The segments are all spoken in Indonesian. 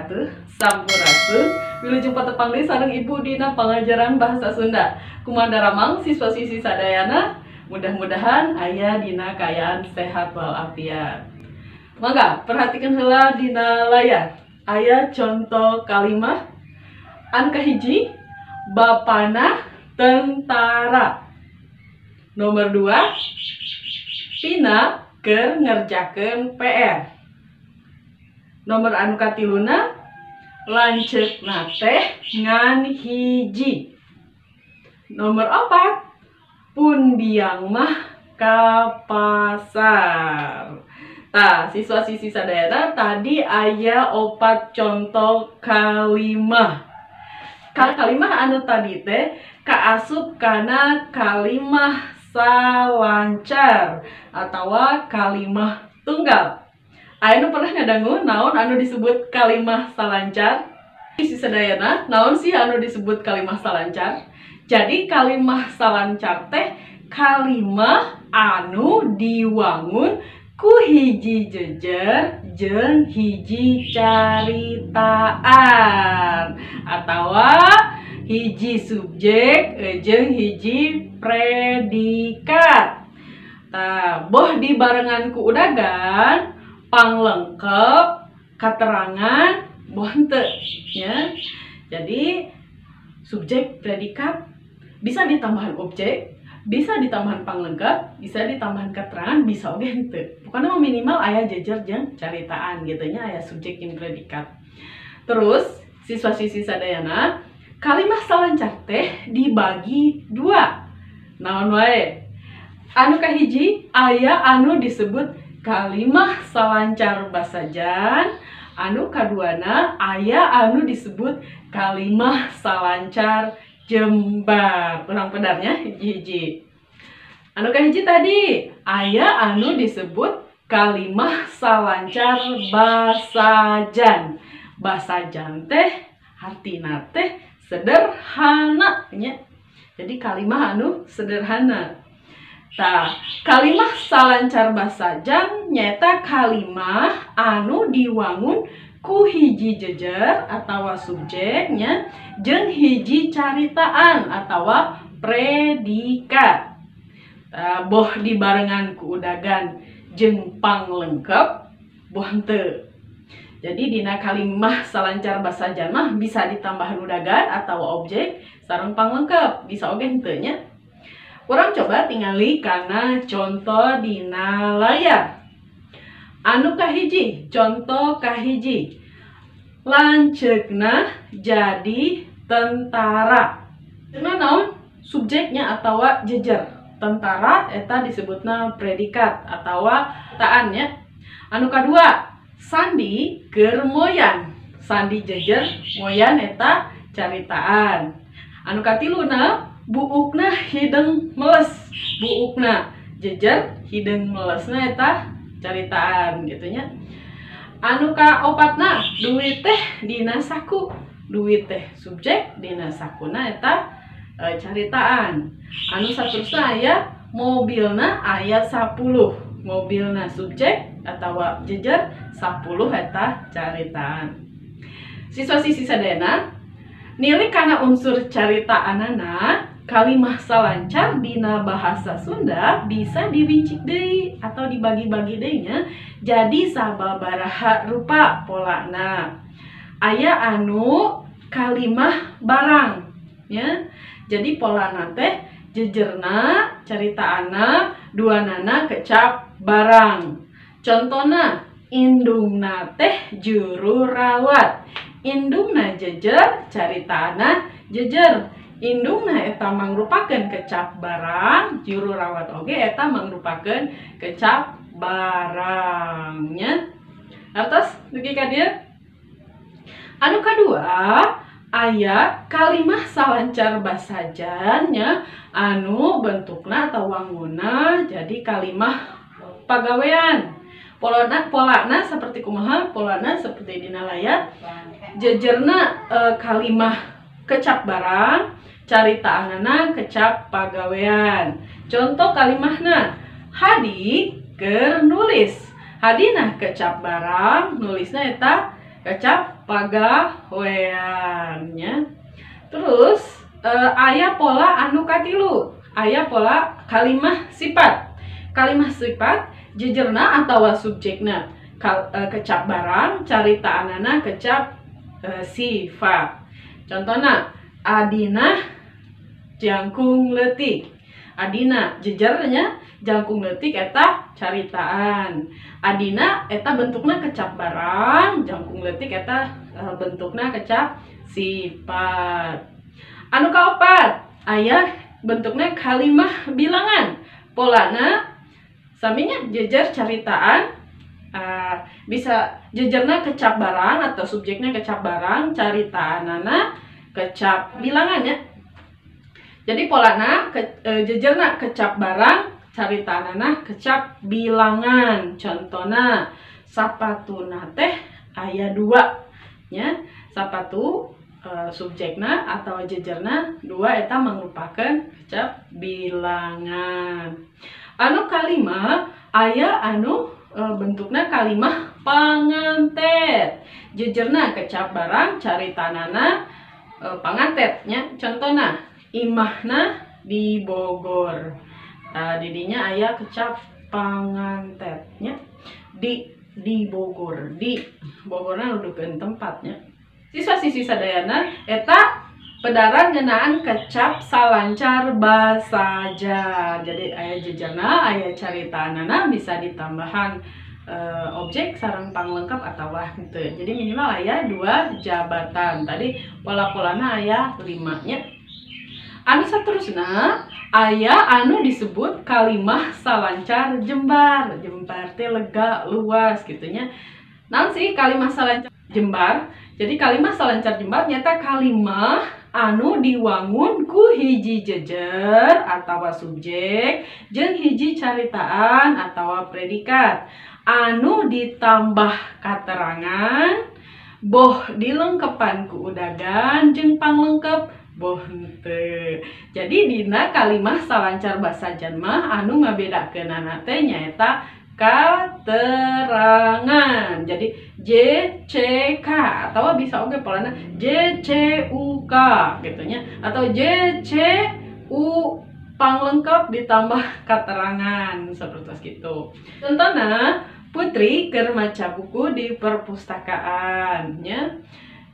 atuh sampurasun. Wilujeng patepang deui sareng Ibu dina pangajaran bahasa Sunda. Kumanda Ramang siswa-siswi sadayana mudah-mudahan aya dina kaayaan sehat walafiat. Mangga perhatikan heula dina layar. Aya contoh kalimah anu kahiji bapana tentara. Nomor 2 Pina keur ngerjakeun PR. Nomor anu katiluna lanceukna teh ngan hiji. Nomor 4 pun biang mah ka pasar. Tah, siswa-siswi sadayana tadi aya 4 contoh kalimah. Kalimah anu tadi teh kaasup kana kalimah salancar atawa kalimah tunggal. Anu pernah ngadangu naon anu disebut kalimah salancar? Si sadayana, naon sih anu disebut kalimah salancar? Jadi kalimah salancar teh kalimah anu diwangun ku hiji jejer jeung hiji caritaan atawa hiji subjek jeung hiji predikat. Tah, boh dibarengan ku udagan panglengkep katerangan boh henteu nya. Jadi subjek predikat bisa ditambahan objek, bisa ditambahan panglengkap, bisa ditambahan keterangan, bisa oge henteu. Pokona minimal aya jejer jeung caritaan gitu nya, aya subjek jeung predikat. Terus siswa-siswi sadayana kalimah salancar teh dibagi 2. Naon wae? Anu kahiji aya anu disebut kalimah salancar basajan, anu kaduana aya anu disebut kalimah salancar jembar. Urang pedarnya hiji-hiji. Anu kahiji tadi aya anu disebut kalimah salancar basajan. Basajan teh artina teh sederhana nya. Jadi kalimah anu sederhana. Tah, kalimah salancar basajan nyata kalimah anu diwangun ku hiji jejer atawa subjeknya jeung hiji caritaan atawa predikat. Boh dibarengan ku udagan jeung panglengkep boh henteu. Jadi dina kalimah salancar basajan mah bisa ditambahan udagan atau objek sareng panglengkep, bisa oge henteu nya. Urang coba tingali kana contoh dina layar. Anu kahiji, contoh kahiji. Lanceukna jadi tentara. Cenah naon? Subjeknya atawa jejer. Tentara eta disebutna predikat atawa taan nya. Anu kadua, sandi keur moyan. Sandi jejer, moyan eta caritaan. Anu katiluna buukna hideung meles. Buukna jejer, hideung melesna eta caritaan gitu nya. Anu kaopatna duit teh dina saku. Duit teh subjek, dina sakuna eta caritaan. Anu saterusna aya mobilna aya 10. Mobilna subjek atawa jejer, 10 eta caritaan. Siswa-siswi sadayana nilai kana unsur caritaanana kalimah salancar dina bahasa Sunda bisa diwincik deui atau dibagi-bagi deui nya jadi sababaraha rupa polana. Aya anu kalimah barang nya. Jadi polana teh jejerna caritaana duanana kecap barang. Contona indungna teh juru rawat. Indungna jejer caritaana jejer. Indungna eta mangrupakeun kecap barang, juru rawat oge eta mangrupakeun kecap barangnya. Artos dugi ka dieu. Anu kadua aya kalimah salancar basajannya anu bentukna atau wangunna jadi kalimah pagawean. Polana seperti kumaha? Polana seperti dina layar. Jejerna kalimah kecap barang, caritaanana kecap pagawean. Contoh kalimahna Hadi keur nulis. Hadina kecap barang, nulisna eta kecap pagaweannya. Terus aya pola anu katilu, aya pola kalimah sifat. Kalimah sifat jejerna atawa subjekna kecap barang, caritaanana kecap sifat. Contohna adina jangkung leutik. Adina jejernya jangkung leutik eta caritaan. Adina eta bentukna kecap barang, jangkung leutik eta bentukna kecap sifat. Anu kaopat aya bentukna kalimah bilangan. Polana saminya jejer caritaan, bisa jejerna kecap barang atau subjeknya kecap barang, caritaanana kecap bilangannya. Jadi polana jejerna kecap barang, caritaanana kecap bilangan. Contohna sapatuna teh aya 2 nya. Sapatu subjekna atau jejerna 2 eta mangrupakeun kecap bilangan. Anu kalimah aya anu bentukna kalimah pangantet. Jejerna kecap barang, caritanana pangantetnya. Contohna imahna di Bogor. Didinya aya kecap pangantetnya. Di Bogor. Di Bogorna nuduhkeun tempatnya. Siswa-siswi sadayana eta pedaran ngeunaan kecap salancar basaja. Jadi aya jejerna, aya caritaanana, bisa ditambahan objek sareng panglengkap atawa henteu. Jadi minimal aya 2 jabatan. Tadi pola-polana aya 5 nya. Anu saterusna aya anu disebut kalimah salancar jembar. Jembar teh lega, luas gitu nya. Naon sih kalimah salancar jembar? Jadi kalimah salancar jembar nyata kalimah anu diwangun ku hiji jejer atawa subjek jeung hiji caritaan atawa predikat anu ditambah katerangan boh dilengkepan ku udagan jeung panglengkep boh henteu. Jadi dina kalimah salancar basajan mah anu ngabedakeunana teh nyaeta katerangan. Jadi JCK atau bisa oke polana JCUK gitu nya, atau JCU panglengkap ditambah katerangan seperti itu. Contohna Putri keur maca buku di perpustakaan nya.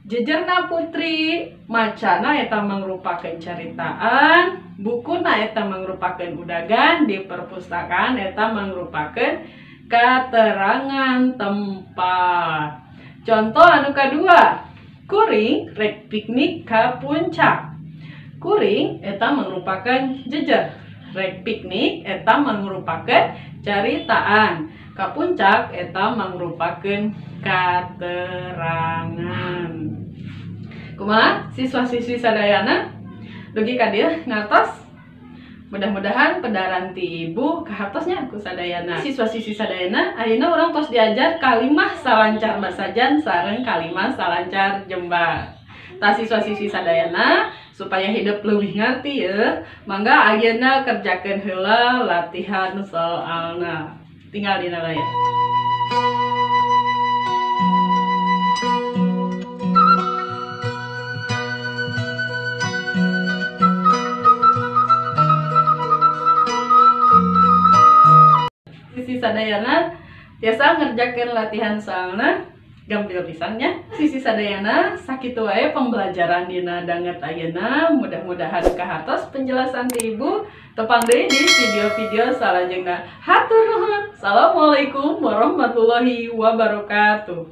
Jejerna Putri macana eta mangrupakeun caritaan, bukuna eta mangrupakeun udagan, di perpustakaan eta mangrupakeun katerangan tempat. Contoh anu kadua, kuring rek piknik ka puncak. Kuring eta mangrupakeun jejer, rek piknik eta mangrupakeun caritaan, ka puncak eta mangrupakeun katerangan. Kumaha siswa-siswi sadayana dugi ka dieu ngartos? Mudah-mudahan pedaran ti ibu kahartosnya ku sadayana. Siswa-siswi sadayana ayeuna urang tos diajar kalimah salancar basajan sareng kalimah salancar jembar. Tah siswa-siswi sadayana supaya hidup leuwih ngarti ya, mangga ayeuna kerjakeun heula latihan soalna. Tinggal dina layar. Sisi sadayana biasa ngerjakeun latihan soalna gampil pisannya. Sisi sadayana sakitu wae pembelajaran dina danget ayeuna. Mudah-mudahan kahartos penjelasan ti ibu. Tepang deui di video-video salajengna. Hatur nuhun. Assalamualaikum warahmatullahi wabarakatuh.